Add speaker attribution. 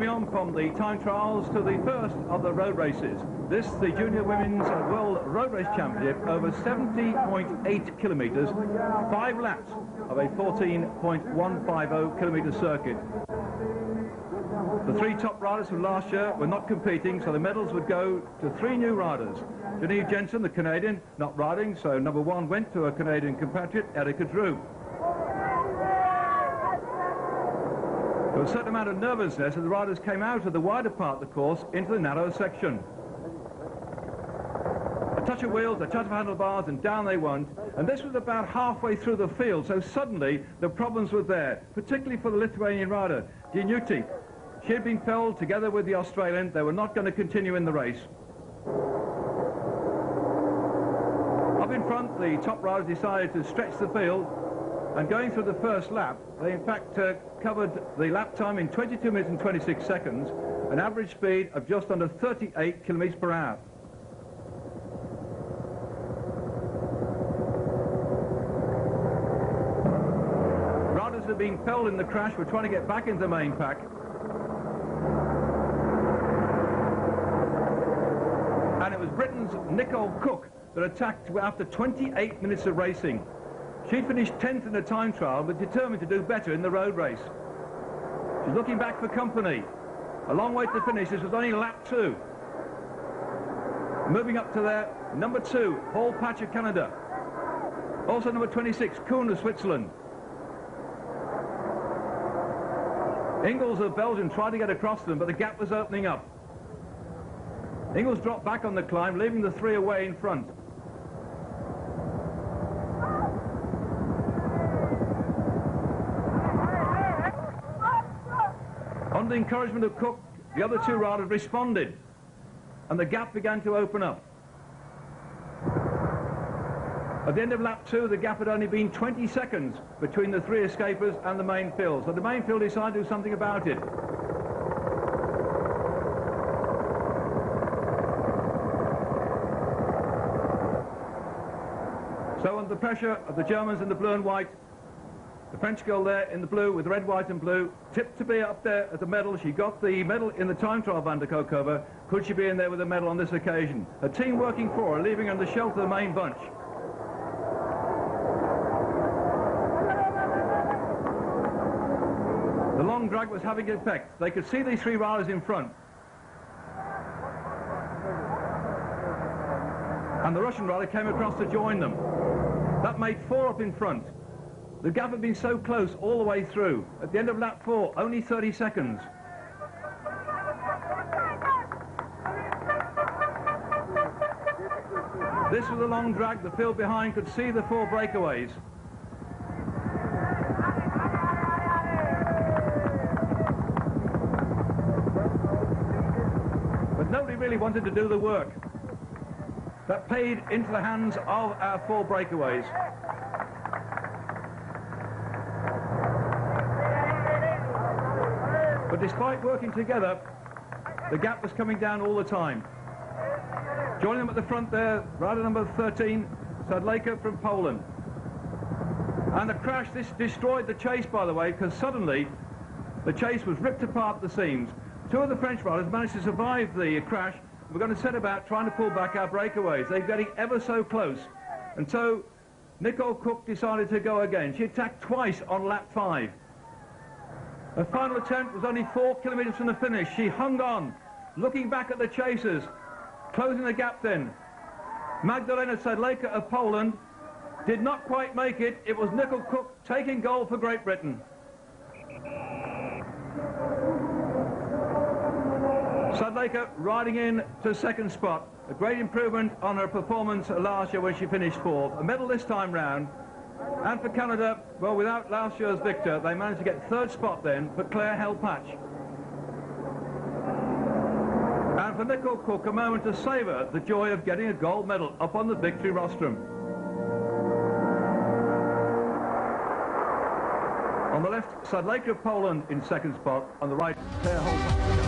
Speaker 1: Moving on from the time trials to the first of the road races. This, the Junior Women's World Road Race Championship, over 70.8 kilometres, 5 laps of a 14.150 kilometre circuit. The 3 top riders from last year were not competing, so the medals would go to 3 new riders. Genevieve Jensen, the Canadian, not riding, so number 1 went to a Canadian compatriot, Erica Drew. There was a certain amount of nervousness as the riders came out of the wider part of the course into the narrow section. A touch of wheels, a touch of handlebars, and down they went. And this was about halfway through the field, so suddenly the problems were there, particularly for the Lithuanian rider, Dianuti. She had been felled together with the Australian. They were not going to continue in the race. Up in front, the top riders decided to stretch the field, and going through the first lap, they in fact covered the lap time in 22 minutes and 26 seconds, an average speed of just under 38 kilometres per hour. Riders that had been felled in the crash were trying to get back into the main pack. And it was Britain's Nicole Cook that attacked after 28 minutes of racing. She finished 10th in the time trial, but determined to do better in the road race. She's looking back for company. A long way to finish. This was only lap 2. Moving up to there, number 2, Paul Patch of Canada. Also number 26, Kuhn of Switzerland. Ingles of Belgium tried to get across them, but the gap was opening up. Ingles dropped back on the climb, leaving the 3 away in front. On the encouragement of Cook, the other 2 riders responded, and the gap began to open up. At the end of lap 2, the gap had only been 20 seconds between the 3 escapers and the main field, so the main field decided to do something about it. So under the pressure of the Germans in the blue and white, the French girl there in the blue with red, white and blue, tipped to be up there at the medal. She got the medal in the time trial, Van der Kokova. Could she be in there with a medal on this occasion? A team working for her, leaving her in the shelter of the main bunch. The long drag was having an effect. They could see these 3 riders in front. And the Russian rider came across to join them. That made 4 up in front. The gap had been so close all the way through. At the end of lap 4, only 30 seconds. This was a long drag. The field behind could see the 4 breakaways. But nobody really wanted to do the work. That played into the hands of our 4 breakaways. But despite working together, the gap was coming down all the time. Joining them at the front there, rider number 13, Sadlejka from Poland. And the crash, this destroyed the chase, by the way, because suddenly the chase was ripped apart at the seams. 2 of the French riders managed to survive the crash. We're going to set about trying to pull back our breakaways. They're getting ever so close. And so Nicole Cook decided to go again. She attacked twice on lap 5. Her final attempt was only 4 kilometres from the finish. She hung on, looking back at the chasers, closing the gap then. Magdalena Sadlejka of Poland did not quite make it. It was Nicole Cook taking gold for Great Britain. Sadlejka riding in to 2nd spot. A great improvement on her performance last year when she finished 4th. A medal this time round. And for Canada, well, without last year's victor, they managed to get 3rd spot then for Claire Hell-Patch. And for Nicole Cook, a moment to savour the joy of getting a gold medal up on the victory rostrum. On the left, Sadlejka of Poland in 2nd spot. On the right, Claire Hell-Patch.